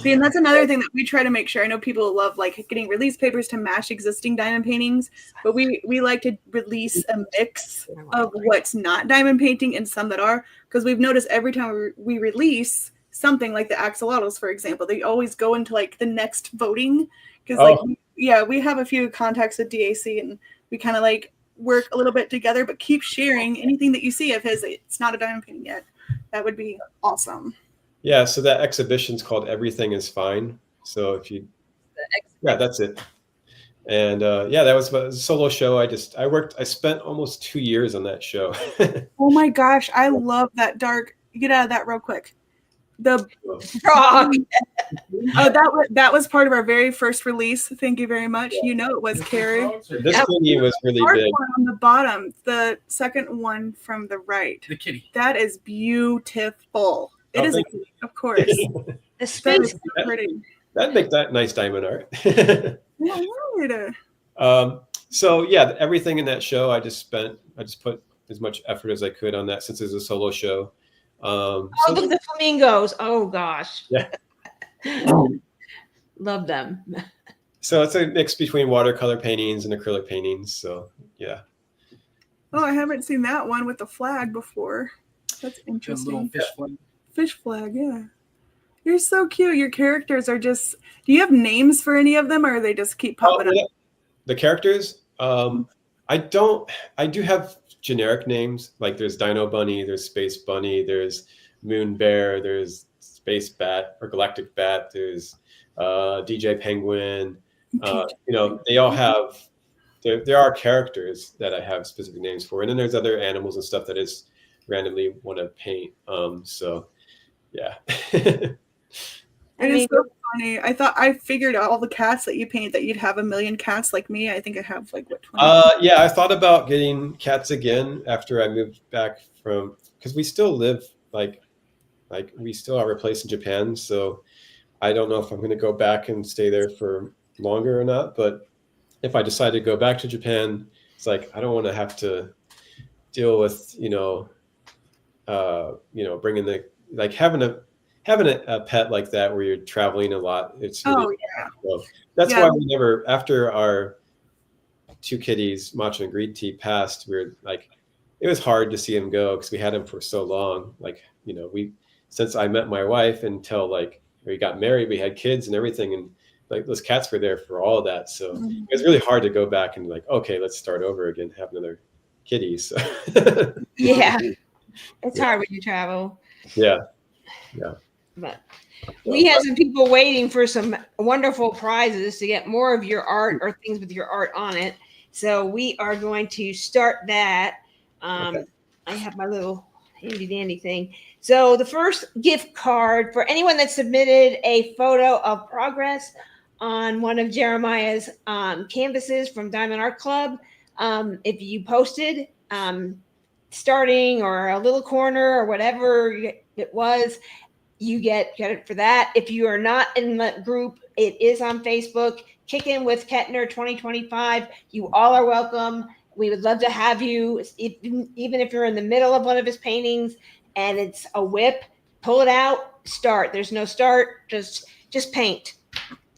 See, and that's another thing that we try to make sure. I know people love getting release papers to match existing diamond paintings, but we like to release a mix of what's not diamond painting and some that are, because we've noticed every time we release something like the axolotls, for example, they always go into the next voting, because we have a few contacts with DAC and we kind of work a little bit together, but keep sharing anything that you see of his. It's not a diamond painting yet. That would be awesome. Yeah, so that exhibition's called Everything is Fine. So that's it. And that was a solo show. I spent almost 2 years on that show. Oh my gosh, I love that dark. Get out of that real quick. The frog. that was part of our very first release. Thank you very much. It was Carrie. This thingy was really big. One on the bottom, the second one from the right. The kitty. That is beautiful. It is, of course. The space. So pretty. That'd make that nice diamond art. Yeah, right. So yeah, everything in that show, I just put as much effort as I could on that, since it's a solo show. Look at the flamingos. Oh gosh. Yeah. Love them. So it's a mix between watercolor paintings and acrylic paintings. So yeah. Oh, I haven't seen that one with the flag before. That's interesting. Little fish flag. Fish flag, yeah. You're so cute. Your characters are just. Do you have names for any of them, or they just keep popping up? The characters, I do have generic names. Like there's Dino Bunny, there's Space Bunny, there's Moon Bear, there's Space Bat or Galactic Bat, there's DJ Penguin. They all have, there are characters that I have specific names for. And then there's other animals and stuff that I just randomly want to paint. So yeah. It is so funny. I figured all the cats that you paint that you'd have a million cats like me. I think I have like what 20? Yeah, I thought about getting cats again after I moved back from, because we still live like we still have a place in Japan. So I don't know if I'm going to go back and stay there for longer or not. But if I decide to go back to Japan, it's like I don't want to have to deal with bringing the having a pet like that where you're traveling a lot. It's really well, that's why we never, after our 2 kitties, Macho and Green Tea, passed, we were like, it was hard to see him go because we had him for so long. Like, since I met my wife until like we got married, we had kids and everything, and like those cats were there for all of that. So it was really hard to go back and like, okay, let's start over again, have another kitty. So yeah, it's hard when you travel. Yeah. But we have some people waiting for some wonderful prizes to get more of your art or things with your art on it. So we are going to start that. I have my little handy dandy thing. So the first gift card for anyone that submitted a photo of progress on one of Jeremiah's canvases from Diamond Art Club. If you posted starting or a little corner or whatever it was, you get credit for that. If you are not in the group, it is on Facebook. Kickin with Ketner 2025. You all are welcome. We would love to have you. Even if you're in the middle of one of his paintings and it's a whip, pull it out, start. There's no start. Just paint.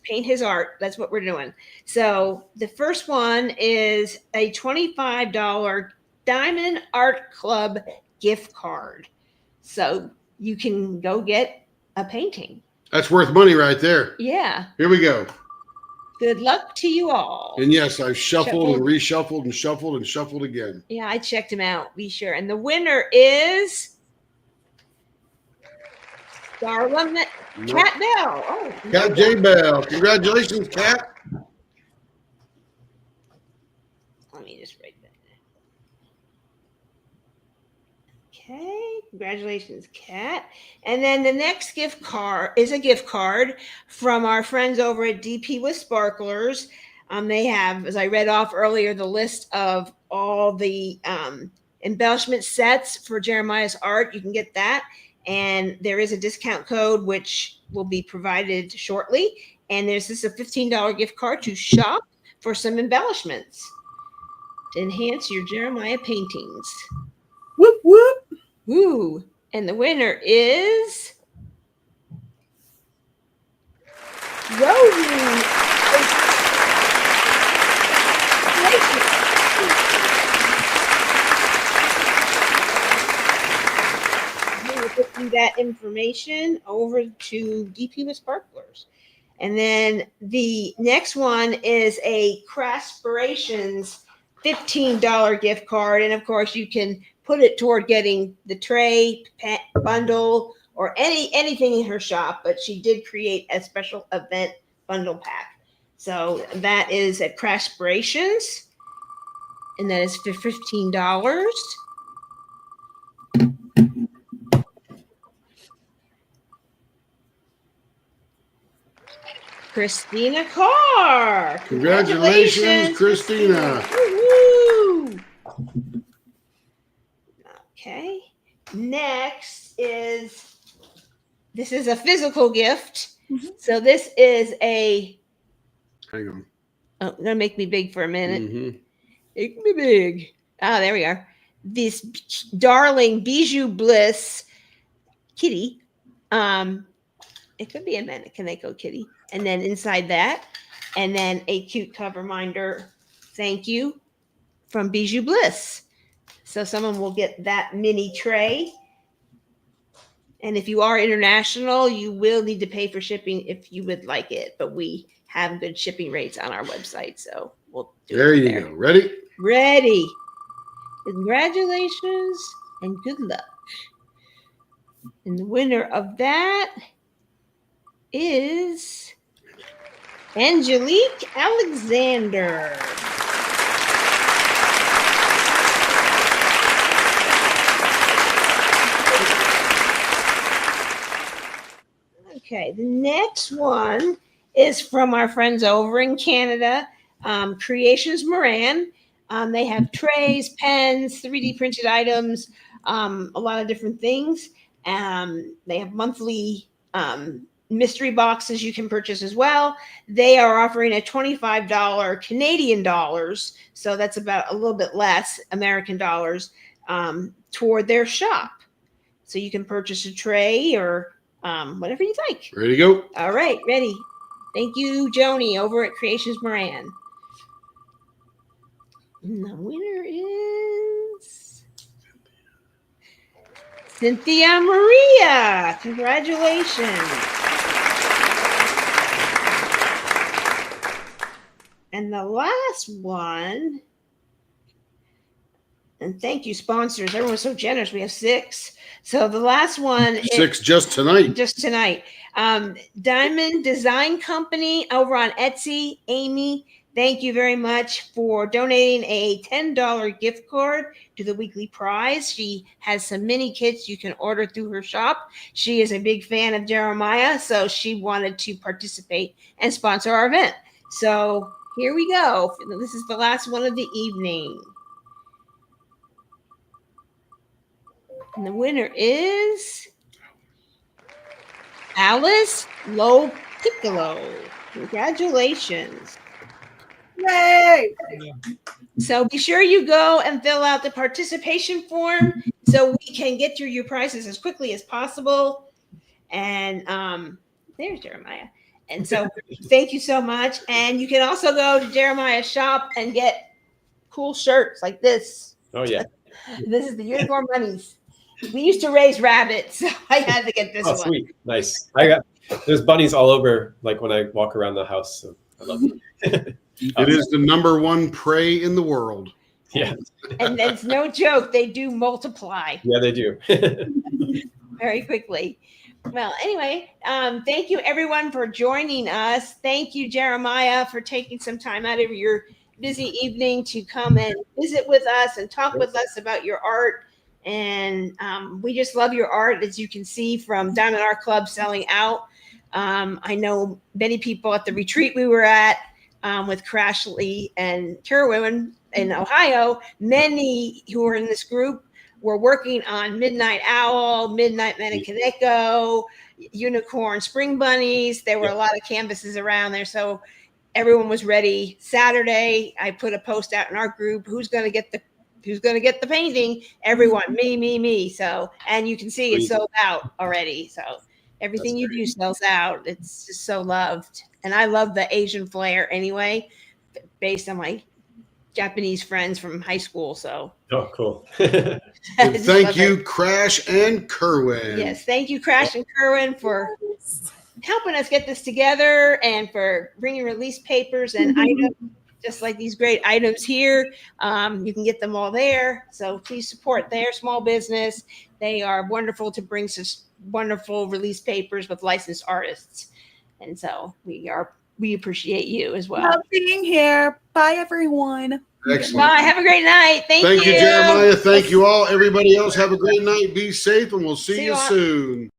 Paint his art. That's what we're doing. So the first one is a $25 Diamond Art Club gift card. So you can go get a painting. That's worth money right there. Yeah. Here we go. Good luck to you all. And yes, I've shuffled and reshuffled and shuffled and shuffled again. Yeah, I checked him out. Be sure. And the winner is Darla Cat Bell. Oh, Cat J Bell. Congratulations, Cat. Let me just write that down. Okay. Congratulations, Cat. And then the next gift card is a gift card from our friends over at DP with Sparklers. They have, as I read off earlier, the list of all the embellishment sets for Jeremiah's art. You can get that. And there is a discount code, which will be provided shortly. And there's a $15 gift card to shop for some embellishments to enhance your Jeremiah paintings. Whoop, whoop. Woo. And the winner is Rosie. Putting that information over to DP with Sparklers. And then the next one is a Craspirations $15 gift card. And of course, you can put it toward getting the tray, bundle, or anything in her shop. But she did create a special event bundle pack. So that is at Craspirations. And that is for $15. Christina Carr. Congratulations, Christina. Woo-hoo. Okay. Next is, this is a physical gift. Mm-hmm. So this is a, hang on. Oh, gonna make me big for a minute. Mm-hmm. Make me big. Ah, there we are. This darling Bijou Bliss kitty. It could be a Kaneko kitty. And then inside that, and then a cute cover minder. Thank you from Bijou Bliss. So someone will get that mini tray. And if you are international, you will need to pay for shipping if you would like it. But we have good shipping rates on our website. So we'll do there it. There you go. Ready? Ready. Congratulations and good luck. And the winner of that is Angelique Alexander. Okay, the next one is from our friends over in Canada, Creations Moran. They have trays, pens, 3D printed items, a lot of different things. They have monthly mystery boxes you can purchase as well. They are offering a $25 Canadian dollars, so that's about a little bit less American dollars, toward their shop. So you can purchase a tray or whatever you'd like. Ready to go? All right, ready. Thank you, Joni, over at Creations Moran. And the winner is Cynthia Maria. Congratulations. And the last one, and thank you, sponsors. Everyone's so generous. We have 6. So the last one 6 just tonight. Just tonight. Diamond Design Company over on Etsy. Amy, thank you very much for donating a $10 gift card to the weekly prize. She has some mini kits you can order through her shop. She is a big fan of Jeremiah, so she wanted to participate and sponsor our event. So here we go. This is the last one of the evening. And the winner is Alice Low Piccolo. Congratulations. Yay! So be sure you go and fill out the participation form so we can get you your prizes as quickly as possible. And there's Jeremiah. And so thank you so much. And you can also go to Jeremiah's shop and get cool shirts like this. Oh yeah. This is the Unicorn Bunnies. We used to raise rabbits, so I had to get this Oh, one. sweet. Nice. There's bunnies all over, like when I walk around the house. So I love it. It is the #1 prey in the world. Yeah. And it's no joke, they do multiply Yeah, they do. very quickly. Well, anyway, thank you everyone for joining us. Thank you, Jeremiah, for taking some time out of your busy evening to come and visit with us and talk with us about your art. And we just love your art, as you can see from Diamond Art Club selling out. I know many people at the retreat we were at with Crashly and Kerwin in Ohio. Many who were in this group were working on Midnight Owl, Midnight Manikaneko, Unicorn Spring Bunnies. There were a lot of canvases around there. So everyone was ready. Saturday, I put a post out in our group, who's going to get the painting? Everyone, me. So, and you can see it's sold out already. So everything you do sells out. It's just so loved. And I love the Asian flair anyway, based on my Japanese friends from high school. So. Oh, cool. And thank you, Crash and Kerwin. Yes, thank you, Crash and Kerwin, for helping us get this together and for bringing release papers and items, just like these great items here. You can get them all there. So please support their small business. They are wonderful to bring such wonderful release papers with licensed artists. And so we appreciate you as well. Love being here. Bye, everyone. Excellent. Bye. Have a great night. Thank you. Thank you, Jeremiah. Thank you all. Everybody else, have a great night. Be safe, and we'll see you all. soon.